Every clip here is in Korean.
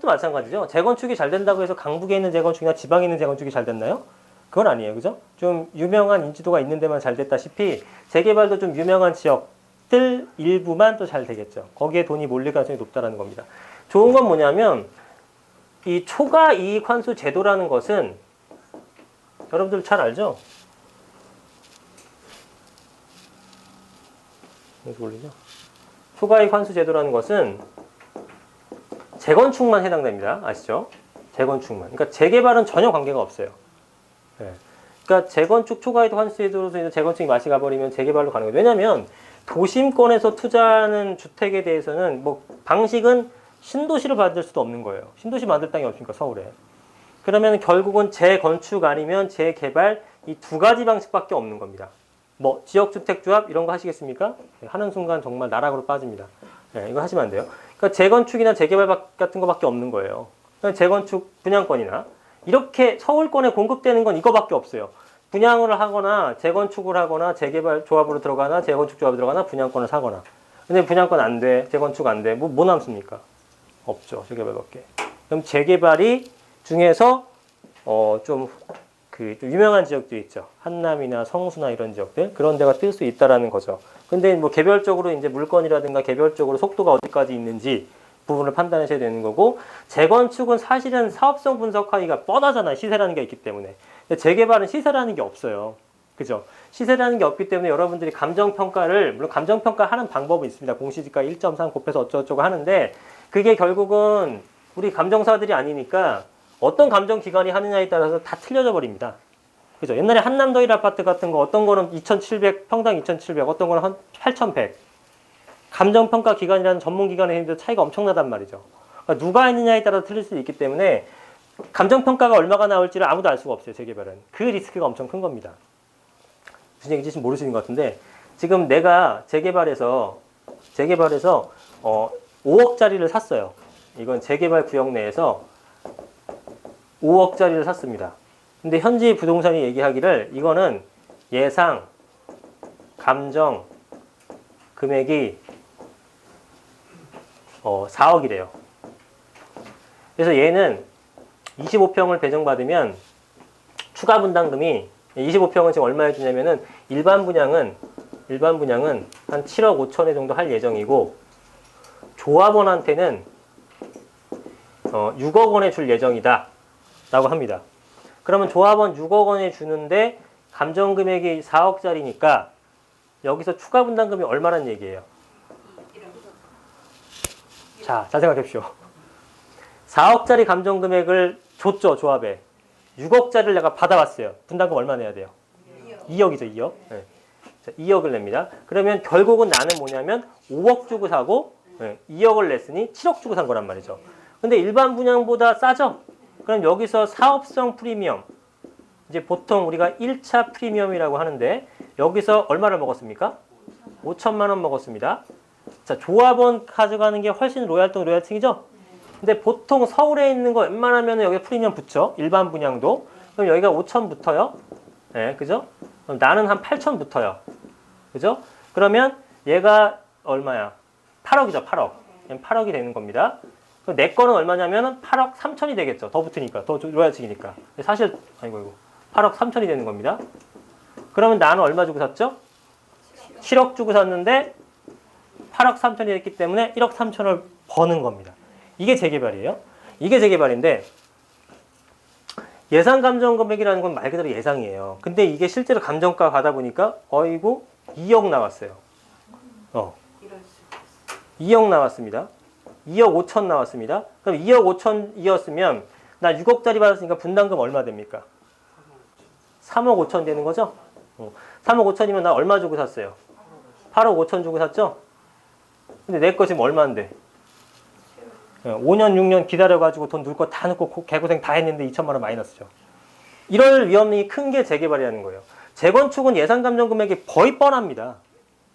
재건축도 마찬가지죠. 재건축이 잘 된다고 해서 강북에 있는 재건축이나 지방에 있는 재건축이 잘 됐나요? 그건 아니에요. 그죠? 좀 유명한 인지도가 있는 데만 잘 됐다시피 재개발도 좀 유명한 지역들 일부만 또 잘 되겠죠. 거기에 돈이 몰릴 가능성이 높다는 겁니다. 좋은 건 뭐냐면 이 초과 이익 환수 제도라는 것은 여러분들 잘 알죠? 여기 올리죠? 초과 이익 환수 제도라는 것은 재건축만 해당됩니다. 아시죠? 재건축만. 그러니까 재개발은 전혀 관계가 없어요. 네. 그러니까 재건축 초과이익 환수 제도로서 인해 재건축이 맛이 가버리면 재개발로 가는 거예요. 왜냐하면 도심권에서 투자하는 주택에 대해서는 뭐 방식은 신도시를 만들 수도 없는 거예요. 신도시 만들 땅이 없으니까 서울에. 그러면 결국은 재건축 아니면 재개발 이 두 가지 방식밖에 없는 겁니다. 뭐 지역주택조합 이런 거 하시겠습니까? 하는 순간 정말 나락으로 빠집니다. 네, 이거 하시면 안 돼요. 그러니까 재건축이나 재개발 같은 거밖에 없는 거예요. 그러니까 재건축 분양권이나 이렇게 서울권에 공급되는 건 이거밖에 없어요. 분양을 하거나 재건축을 하거나 재개발 조합으로 들어가나 재건축 조합으로 들어가나 분양권을 사거나. 근데 분양권 안 돼, 재건축 안 돼, 뭐 남습니까? 없죠. 재개발밖에. 그럼 재개발이 중에서 좀 유명한 지역도 있죠. 한남이나 성수나 이런 지역들 그런 데가 뜰 수 있다라는 거죠. 근데 뭐 개별적으로 이제 물건이라든가 개별적으로 속도가 어디까지 있는지 부분을 판단하셔야 되는 거고 재건축은 사실은 사업성 분석하기가 뻔하잖아요. 시세라는 게 있기 때문에. 근데 재개발은 시세라는 게 없어요. 그죠? 시세라는 게 없기 때문에 여러분들이 감정평가를 물론 감정평가하는 방법은 있습니다. 공시지가 1.3 곱해서 어쩌고저쩌고 하는데 그게 결국은 우리 감정사들이 아니니까 어떤 감정기관이 하느냐에 따라서 다 틀려져 버립니다. 그죠? 옛날에 한남더일 아파트 같은 거 어떤 거는 2,700, 평당 2,700, 어떤 거는 한 8,100. 감정평가 기관이라는 전문기관에 있는데 차이가 엄청나단 말이죠. 그러니까 누가 했느냐에 따라 틀릴 수 있기 때문에 감정평가가 얼마가 나올지를 아무도 알 수가 없어요. 재개발은. 그 리스크가 엄청 큰 겁니다. 무슨 얘기인지 지금 모르시는 것 같은데 지금 내가 재개발에서 5억짜리를 샀어요. 이건 재개발 구역 내에서 5억짜리를 샀습니다. 근데 현지 부동산이 얘기하기를 이거는 예상 감정 금액이 4억이래요. 그래서 얘는 25평을 배정받으면 추가 분담금이 25평은 지금 얼마에 주냐면은 일반 분양은 한 7억 5천에 정도 할 예정이고 조합원한테는 6억 원에 줄 예정이다 라고 합니다. 그러면 조합원 6억 원에 주는데 감정 금액이 4억짜리니까 여기서 추가 분담금이 얼마란 얘기예요? 자, 잘 생각해 보십시오. 4억짜리 감정 금액을 줬죠, 조합에. 6억짜리를 내가 받아왔어요. 분담금 얼마 내야 돼요? 2억이죠, 2억. 네. 자, 2억을 냅니다. 그러면 결국은 나는 뭐냐면 5억 주고 사고 2억을 냈으니 7억 주고 산 거란 말이죠. 근데 일반 분양보다 싸죠? 그럼 여기서 사업성 프리미엄, 이제 보통 우리가 1차 프리미엄이라고 하는데 여기서 얼마를 먹었습니까? 5천만 원 먹었습니다. 자, 조합원 가져가는 게 훨씬 로얄층이죠? 근데 보통 서울에 있는 거 웬만하면 여기 프리미엄 붙죠? 일반 분양도. 그럼 여기가 5천 붙어요. 네, 그죠? 그럼 나는 한 8천 붙어요. 그죠? 그러면 얘가 얼마야? 8억이죠, 8억. 8억이 되는 겁니다. 내 거는 얼마냐면 8억 3천이 되겠죠. 더 붙으니까. 더 로얄층이니까. 사실, 8억 3천이 되는 겁니다. 그러면 나는 얼마 주고 샀죠? 7억 주고 샀는데 8억 3천이 됐기 때문에 1억 3천을 버는 겁니다. 이게 재개발이에요. 이게 재개발인데 예상 감정 금액이라는 건 말 그대로 예상이에요. 근데 이게 실제로 감정가 가다 보니까 2억 나왔어요. 2억 나왔습니다. 2억 5천 나왔습니다. 그럼 2억 5천이었으면 나 6억짜리 받았으니까 분담금 얼마 됩니까? 3억 5천 되는 거죠? 3억 5천이면 나 얼마 주고 샀어요? 8억 5천 주고 샀죠? 근데 내 거 지금 얼마인데? 5년 6년 기다려가지고 돈 넣을 거 다 넣고 개고생 다 했는데 2천만 원 마이너스죠. 이럴 위험이 큰 게 재개발이라는 거예요. 재건축은 예상 감정 금액이 거의 뻔합니다.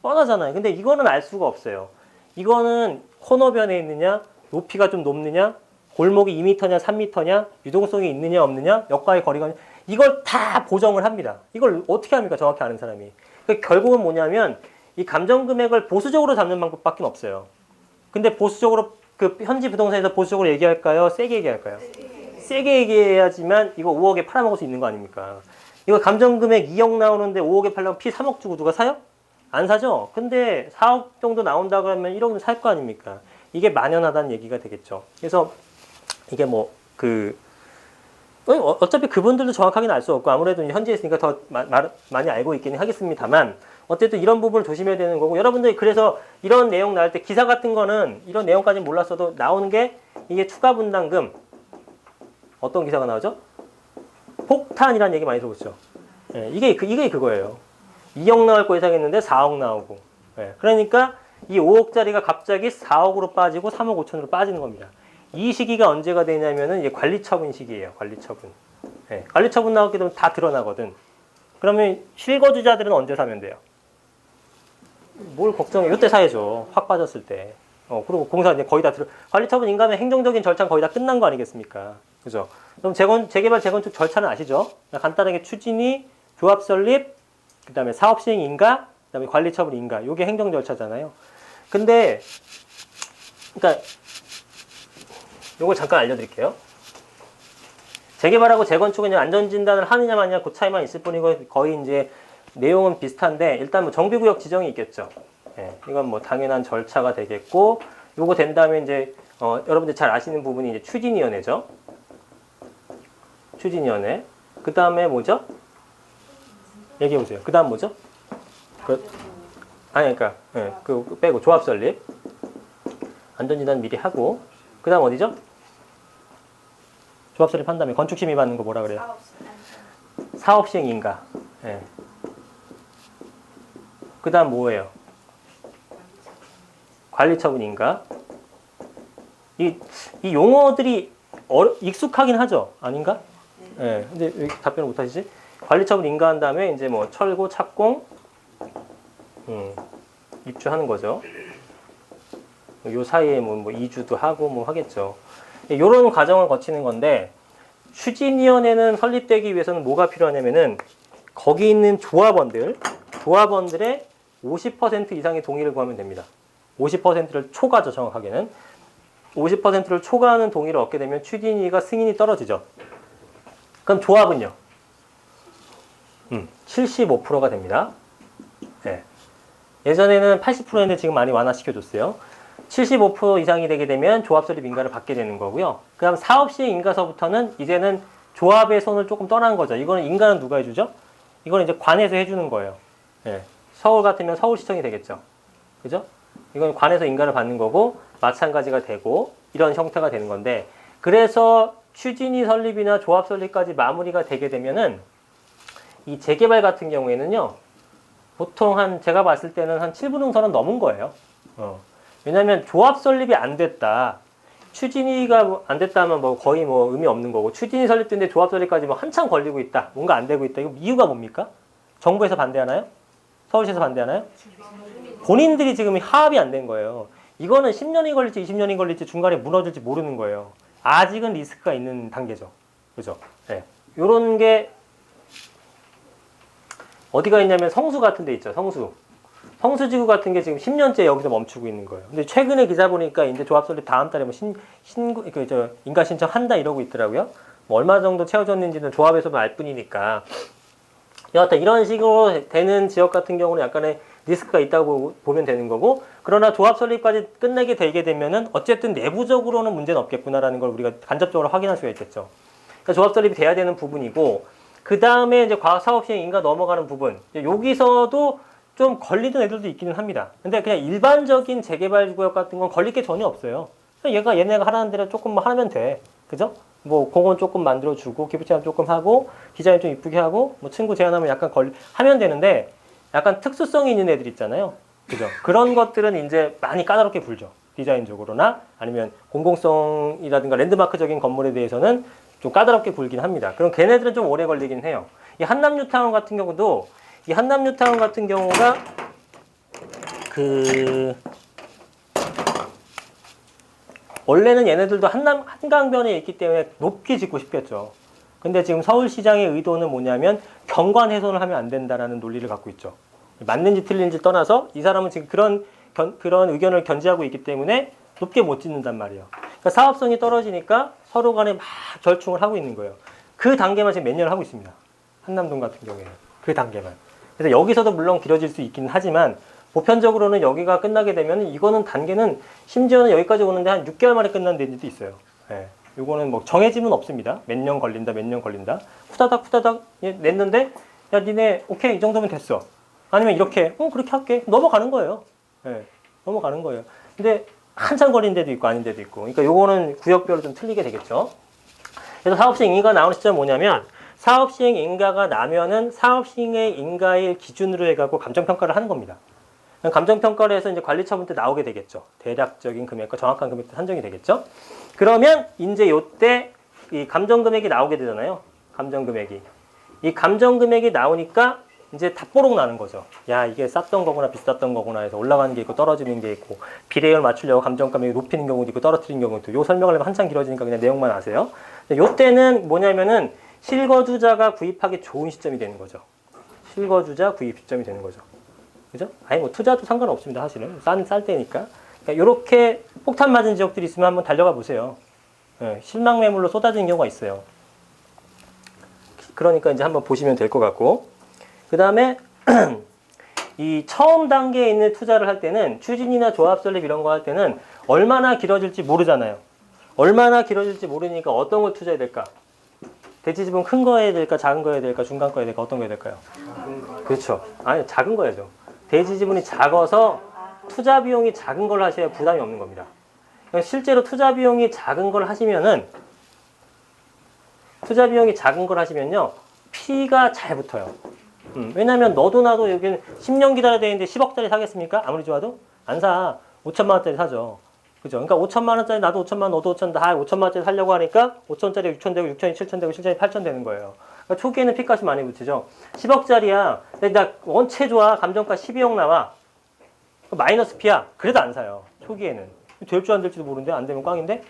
뻔하잖아요. 근데 이거는 알 수가 없어요. 이거는 코너변에 있느냐, 높이가 좀 높느냐, 골목이 2m냐, 3m냐, 유동성이 있느냐, 없느냐, 역과의 거리가 이걸 다 보정을 합니다. 이걸 어떻게 합니까? 정확히 아는 사람이. 그러니까 결국은 뭐냐면 이 감정 금액을 보수적으로 잡는 방법밖에 없어요. 근데 보수적으로 그 현지 부동산에서 보수적으로 얘기할까요? 세게 얘기할까요? 세게 얘기해야지만 이거 5억에 팔아먹을 수 있는 거 아닙니까? 이거 감정금액 2억 나오는데 5억에 팔려면 피 3억 주고 누가 사요? 안 사죠? 근데 4억 정도 나온다 그러면 1억은 살 거 아닙니까? 이게 만연하다는 얘기가 되겠죠. 그래서 이게 뭐 어차피 그분들도 정확하게는 알 수 없고 아무래도 현지에 있으니까 더 많이 알고 있기는 하겠습니다만 어쨌든 이런 부분을 조심해야 되는 거고 여러분들이 그래서 이런 내용 나올 때 기사 같은 거는 이런 내용까지는 몰랐어도 나오는 게 이게 추가 분담금 어떤 기사가 나오죠? 폭탄이라는 얘기 많이 들어보죠. 예, 이게 그거예요. 2억 나올 거 예상했는데 4억 나오고. 예, 그러니까 이 5억짜리가 갑자기 4억으로 빠지고 3억 5천으로 빠지는 겁니다. 이 시기가 언제가 되냐면은 이제 관리처분 시기예요. 관리처분. 예, 관리처분 나오게 되면 다 드러나거든. 그러면 실거주자들은 언제 사면 돼요? 뭘 걱정해? 이때 사야죠. 확 빠졌을 때. 그리고 공사 이제 거의 다 관리처분 인가면 행정적인 절차는 거의 다 끝난 거 아니겠습니까? 그죠? 그럼 재개발 재건축 절차는 아시죠? 간단하게 추진이, 조합 설립, 그 다음에 사업 시행 인가, 그 다음에 관리처분 인가. 요게 행정 절차잖아요. 근데, 그러니까, 요걸 잠깐 알려드릴게요. 재개발하고 재건축은 안전진단을 하느냐 마느냐 그 차이만 있을 뿐이고 거의 이제 내용은 비슷한데 일단 뭐 정비구역 지정이 있겠죠. 예, 이건 뭐 당연한 절차가 되겠고 요거 된 다음에 이제 여러분들 잘 아시는 부분이 이제 추진위원회죠. 추진위원회. 그 다음에 뭐죠? 얘기해 보세요. 그 다음 뭐죠? 그러니까 예, 그 빼고 조합 설립, 안전진단 미리 하고 그 다음 어디죠? 조합 설립 한 다음에 건축 심의 받는 거 뭐라 그래요? 사업 시행 인가. 예. 그 다음 뭐예요? 관리처분 인가. 이 용어들이 익숙하긴 하죠? 아닌가? 예. 근데 왜 답변을 못 하시지? 관리처분 인가한 다음에 이제 뭐 철거, 착공, 입주하는 거죠. 요 사이에 뭐 이주도 하고 뭐 하겠죠. 요런 과정을 거치는 건데 추진위원회는 설립되기 위해서는 뭐가 필요하냐면은 거기 있는 조합원들의 50% 이상의 동의를 구하면 됩니다. 50%를 초과죠, 정확하게는. 50%를 초과하는 동의를 얻게 되면 추진위가 승인이 떨어지죠. 그럼 조합은요? 75%가 됩니다. 네. 예전에는 80%였는데 지금 많이 완화시켜줬어요. 75% 이상이 되게 되면 조합 설립 인가를 받게 되는 거고요. 그 다음 사업 시행 인가서부터는 이제는 조합의 손을 조금 떠난 거죠. 이거는 인가는 누가 해주죠? 이거는 이제 관에서 해주는 거예요. 네. 서울 같으면 서울시청이 되겠죠. 그죠? 이건 관에서 인가를 받는 거고 마찬가지가 되고 이런 형태가 되는 건데 그래서 추진위 설립이나 조합 설립까지 마무리가 되게 되면은 이 재개발 같은 경우에는요. 보통 제가 봤을 때는 한 7분 응선은 넘은 거예요. 왜냐면 조합 설립이 안 됐다. 추진위가 안 됐다면 뭐 거의 뭐 의미 없는 거고 추진위 설립됐는데 조합 설립까지 뭐 한참 걸리고 있다. 뭔가 안 되고 있다. 이거 이유가 뭡니까? 정부에서 반대하나요? 서울시에서 반대하나요? 본인들이 지금 합의 안 된 거예요. 이거는 10년이 걸릴지 20년이 걸릴지 중간에 무너질지 모르는 거예요. 아직은 리스크가 있는 단계죠. 그죠? 네. 요런 게 어디가 있냐면 성수 같은 데 있죠. 성수지구 같은 게 지금 10년째 여기서 멈추고 있는 거예요. 근데 최근에 기사 보니까 이제 조합 설립 다음 달에 뭐 인가 신청한다 이러고 있더라고요. 뭐 얼마 정도 채워졌는지는 조합에서만 알 뿐이니까. 여하튼 이런 식으로 되는 지역 같은 경우는 약간의 리스크가 있다고 보면 되는 거고 그러나 조합 설립까지 끝내게 되게 되면은 어쨌든 내부적으로는 문제는 없겠구나라는 걸 우리가 간접적으로 확인할 수가 있겠죠. 그러니까 조합 설립이 돼야 되는 부분이고 그 다음에 이제 과학사업시행 인가 넘어가는 부분 여기서도 좀 걸리는 애들도 있기는 합니다. 근데 그냥 일반적인 재개발 구역 같은 건 걸릴 게 전혀 없어요. 얘네가 하라는 대로 조금 하면 돼. 그죠? 뭐 공원 조금 만들어주고 기부 체험 조금 하고 디자인 좀 이쁘게 하고 뭐 친구 제안하면 약간 하면 되는데 약간 특수성이 있는 애들 있잖아요. 그죠? 그런 것들은 이제 많이 까다롭게 굴죠. 디자인적으로나 아니면 공공성이라든가 랜드마크적인 건물에 대해서는 좀 까다롭게 굴긴 합니다. 그럼 걔네들은 좀 오래 걸리긴 해요. 이 한남뉴타운 같은 경우도 이 한남뉴타운 같은 경우가 원래는 얘네들도 한강변에 있기 때문에 높게 짓고 싶겠죠. 근데 지금 서울시장의 의도는 뭐냐면 경관 훼손을 하면 안 된다라는 논리를 갖고 있죠. 맞는지 틀린지 떠나서 이 사람은 지금 그런 의견을 견지하고 있기 때문에 높게 못 짓는단 말이에요. 그러니까 사업성이 떨어지니까 서로 간에 막 절충을 하고 있는 거예요. 그 단계만 지금 몇 년을 하고 있습니다. 한남동 같은 경우에는. 그 단계만. 그래서 여기서도 물론 길어질 수 있긴 하지만 보편적으로는 여기가 끝나게 되면 이거는 단계는 심지어는 여기까지 오는데 한 6개월 만에 끝나는 데도 있어요. 예. 요거는 뭐 정해짐은 없습니다. 몇 년 걸린다, 몇 년 걸린다. 후다닥 냈는데 야 니네 오케이 이 정도면 됐어. 아니면 이렇게 그렇게 할게. 넘어가는 거예요. 예. 넘어가는 거예요. 근데 한참 걸린 데도 있고 아닌 데도 있고. 그러니까 요거는 구역별로 좀 틀리게 되겠죠. 그래서 사업시행 인가가 나오는 시점은 뭐냐면 사업시행 인가가 나면은 사업시행 인가일 기준으로 해갖고 감정평가를 하는 겁니다. 감정평가를 해서 이제 관리처분 때 나오게 되겠죠. 대략적인 금액과 정확한 금액도 산정이 되겠죠. 그러면 이제 요때 이 감정금액이 나오게 되잖아요. 감정금액이. 이 감정금액이 나오니까 이제 답보록 나는 거죠. 야, 이게 쌌던 거구나 비쌌던 거구나 해서 올라가는 게 있고 떨어지는 게 있고 비례율 맞추려고 감정가액이 높이는 경우도 있고 떨어뜨리는 경우도 있고 요 설명하려면 한참 길어지니까 그냥 내용만 아세요. 요때는 뭐냐면은 실거주자가 구입하기 좋은 시점이 되는 거죠. 실거주자 구입 시점이 되는 거죠. 그죠? 아니 뭐 투자도 상관없습니다. 사실은 쌀 때니까. 그러니까 이렇게 폭탄 맞은 지역들이 있으면 한번 달려가 보세요. 예, 실망 매물로 쏟아지는 경우가 있어요. 그러니까 이제 한번 보시면 될 것 같고, 그 다음에 이 처음 단계에 있는 투자를 할 때는 추진이나 조합 설립 이런 거 할 때는 얼마나 길어질지 모르잖아요. 얼마나 길어질지 모르니까 어떤 걸 투자해야 될까? 대지집은 큰 거 해야 될까? 작은 거 해야 될까? 중간 거 해야 될까? 어떤 거 해야 될까요? 그렇죠. 아니 작은 거 해야죠. 대지지분이 작아서 투자 비용이 작은 걸 하셔야 부담이 없는 겁니다. 실제로 투자 비용이 작은 걸 하시면은 피가 잘 붙어요. 왜냐면 너도 나도 여기는 10년 기다려야 되는데 10억짜리 사겠습니까? 아무리 좋아도 안 사. 5천만 원짜리 사죠. 그죠? 그러니까 5천만 원짜리 나도 5천만 원 너도 5천 다 5천만 원짜리 살려고 하니까 5천짜리 6천 되고 6천이 7천 되고 7천이 8천 되는 거예요. 그러니까 초기에는 피값이 많이 붙이죠. 10억짜리야. 나 원체 좋아. 감정가 12억 나와. 마이너스 피야. 그래도 안 사요. 초기에는. 될 줄 안 될지도 모르는데 안 되면 꽝인데.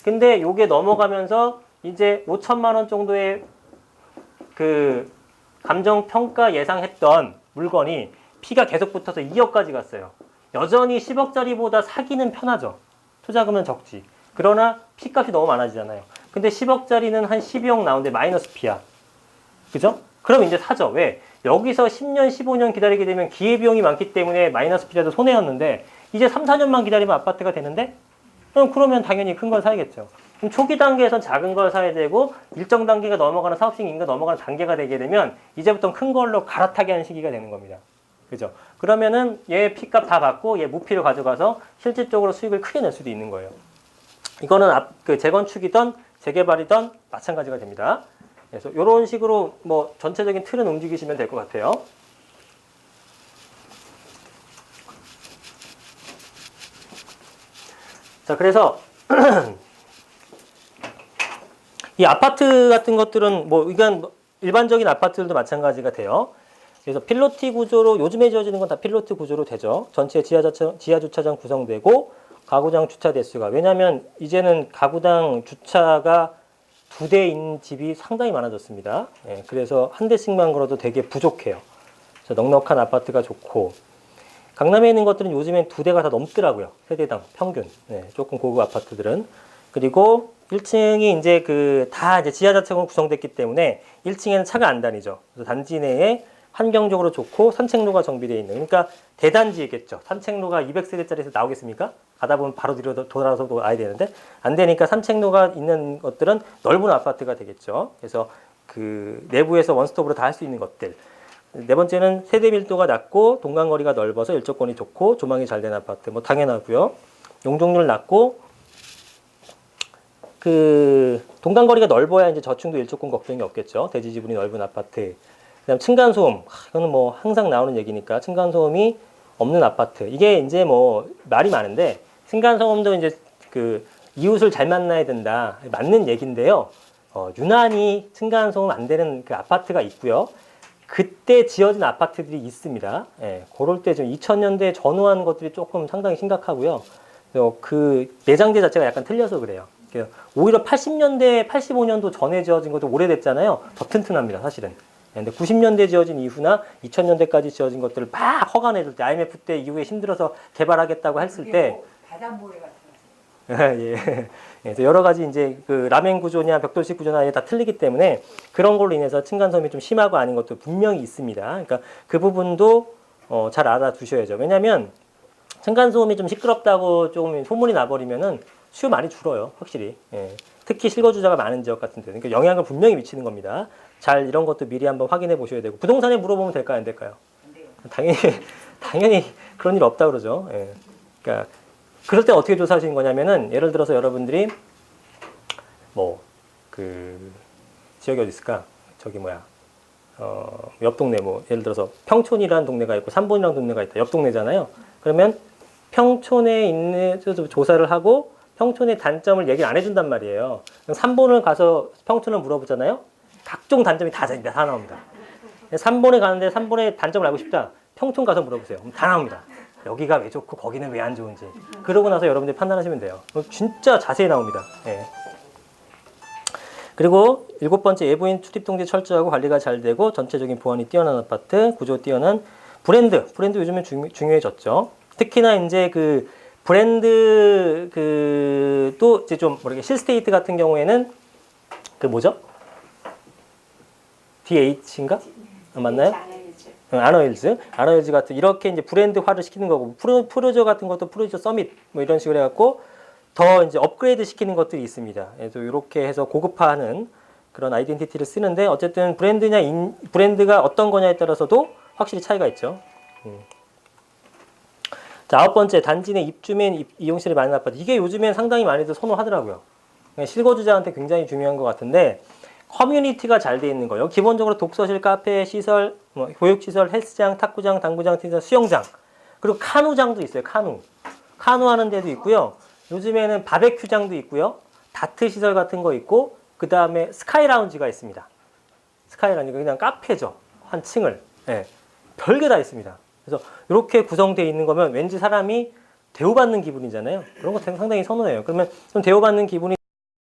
근데 요게 넘어가면서 이제 5천만 원 정도의 그 감정평가 예상했던 물건이 피가 계속 붙어서 2억까지 갔어요. 여전히 10억짜리보다 사기는 편하죠. 투자금은 적지. 그러나 피값이 너무 많아지잖아요. 근데 10억짜리는 한 12억 나오는데 마이너스 피야. 그죠? 그럼 이제 사죠. 왜? 여기서 10년, 15년 기다리게 되면 기회비용이 많기 때문에 마이너스 피라도 손해였는데 이제 3, 4년만 기다리면 아파트가 되는데 그러면 당연히 큰 걸 사야겠죠. 그럼 초기 단계에선 작은 걸 사야 되고 일정 단계가 넘어가는 사업식 인가 넘어가는 단계가 되게 되면 이제부터 큰 걸로 갈아타게 하는 시기가 되는 겁니다. 그죠? 그러면은 얘 피값 다 받고 얘 무피를 가져가서 실질적으로 수익을 크게 낼 수도 있는 거예요. 이거는 그 재건축이든 재개발이든 마찬가지가 됩니다. 그래서 이런 식으로 뭐 전체적인 틀은 움직이시면 될 것 같아요. 자, 그래서 이 아파트 같은 것들은 뭐 이건 일반적인 아파트들도 마찬가지가 돼요. 그래서 필로티 구조로 요즘에 지어지는 건 다 필로티 구조로 되죠. 전체 지하 주차장 구성되고 가구당 주차 대수가 왜냐하면 이제는 가구당 주차가 2대인 집이 상당히 많아졌습니다. 예, 그래서 한 대씩만 걸어도 되게 부족해요. 그래서 넉넉한 아파트가 좋고 강남에 있는 것들은 요즘엔 2대가 다 넘더라고요. 세대당 평균. 예, 조금 고급 아파트들은. 그리고 1층이 이제 다 이제 지하 자체가 구성됐기 때문에 1층에는 차가 안 다니죠. 그래서 단지 내에 환경적으로 좋고 산책로가 정비되어 있는. 그러니까 대단지겠죠. 산책로가 200세대짜리에서 나오겠습니까? 가다 보면 바로 뒤로 돌아서 와야 되는데 안 되니까 산책로가 있는 것들은 넓은 아파트가 되겠죠. 그래서 그 내부에서 원스톱으로 다 할 수 있는 것들. 네 번째는 세대 밀도가 낮고 동간거리가 넓어서 일조권이 좋고 조망이 잘 되는 아파트. 뭐 당연하고요. 용적률 낮고 그 동간거리가 넓어야 이제 저층도 일조권 걱정이 없겠죠. 대지 지분이 넓은 아파트. 그다음 층간소음. 이거는 뭐 항상 나오는 얘기니까 층간소음이 없는 아파트. 이게 이제 뭐 말이 많은데 층간소음도 이제 그 이웃을 잘 만나야 된다. 맞는 얘기인데요. 유난히 층간소음 안 되는 그 아파트가 있고요. 그때 지어진 아파트들이 있습니다. 예, 그럴 때 좀 2000년대에 전후한 것들이 조금 상당히 심각하고요. 그 내장재 자체가 약간 틀려서 그래요. 오히려 80년대, 85년도 전에 지어진 것도 오래됐잖아요. 더 튼튼합니다, 사실은. 근데 90년대 지어진 이후나 2000년대까지 지어진 것들을 막 허가내줄 때, IMF 때 이후에 힘들어서 개발하겠다고 했을 때, 바닷모래 같은 예. 그래서 여러 가지 이제 그 라멘 구조냐 벽돌식 구조냐 다 틀리기 때문에 그런 걸로 인해서 층간소음이 좀 심하고 아닌 것도 분명히 있습니다. 그러니까 그 부분도 잘 알아두셔야죠. 왜냐하면 층간소음이 좀 시끄럽다고 조금 소문이 나버리면은 수요 많이 줄어요, 확실히. 예. 특히 실거주자가 많은 지역 같은 데, 그러니까 영향을 분명히 미치는 겁니다. 잘 이런 것도 미리 한번 확인해 보셔야 되고 부동산에 물어보면 될까요, 안 될까요? 당연히 그런 일 없다 그러죠. 예. 그러니까 그럴 때 어떻게 조사하시는 거냐면은 예를 들어서 여러분들이 뭐 그 지역이 어디 있을까? 저기 뭐야? 옆 동네 뭐 예를 들어서 평촌이라는 동네가 있고 삼본이라는 동네가 있다. 옆 동네잖아요. 그러면 평촌에 있는 조사를 하고 평촌의 단점을 얘기를 안 해준단 말이에요. 삼본을 가서 평촌을 물어보잖아요. 각종 단점이 다 나옵니다. 삼본에 가는데 삼본의 단점을 알고 싶다. 평촌 가서 물어보세요. 그럼 다 나옵니다. 여기가 왜 좋고 거기는 왜 안 좋은지. 그러고 나서 여러분들이 판단하시면 돼요. 진짜 자세히 나옵니다. 예. 그리고 7번째, 외부인 출입 통제 철저하고 관리가 잘 되고 전체적인 보안이 뛰어난 아파트, 구조 뛰어난 브랜드 요즘엔 중요해졌죠. 특히나 이제 그 브랜드 또 이제 좀 모르게 실스테이트 같은 경우에는 그 뭐죠? DH인가? 맞나요? 아너힐즈 같은 이렇게 이제 브랜드화를 시키는 거고 프로저 같은 것도 프로저 서밋 뭐 이런 식으로 해갖고 더 이제 업그레이드 시키는 것들이 있습니다. 그래서 이렇게 해서 고급화하는 그런 아이덴티티를 쓰는데 어쨌든 브랜드가 어떤 거냐에 따라서도 확실히 차이가 있죠. 자, 9번째, 단지 내 입주민 이용실이 많은 아파트. 이게 요즘엔 상당히 많이들 선호하더라고요. 실거주자한테 굉장히 중요한 것 같은데 커뮤니티가 잘 돼 있는 거예요. 기본적으로 독서실, 카페, 시설, 뭐 교육시설, 헬스장, 탁구장, 당구장, 테니스, 수영장, 그리고 카누장도 있어요. 카누 하는 데도 있고요. 요즘에는 바베큐장도 있고요. 다트 시설 같은 거 있고 그 다음에 스카이 라운지가 있습니다. 스카이 라운지가 그냥 카페죠. 한 층을. 예. 별게 다 있습니다. 그래서 이렇게 구성되어 있는 거면 왠지 사람이 대우받는 기분이잖아요. 그런 거 상당히 선호해요. 그러면 좀 대우받는 기분이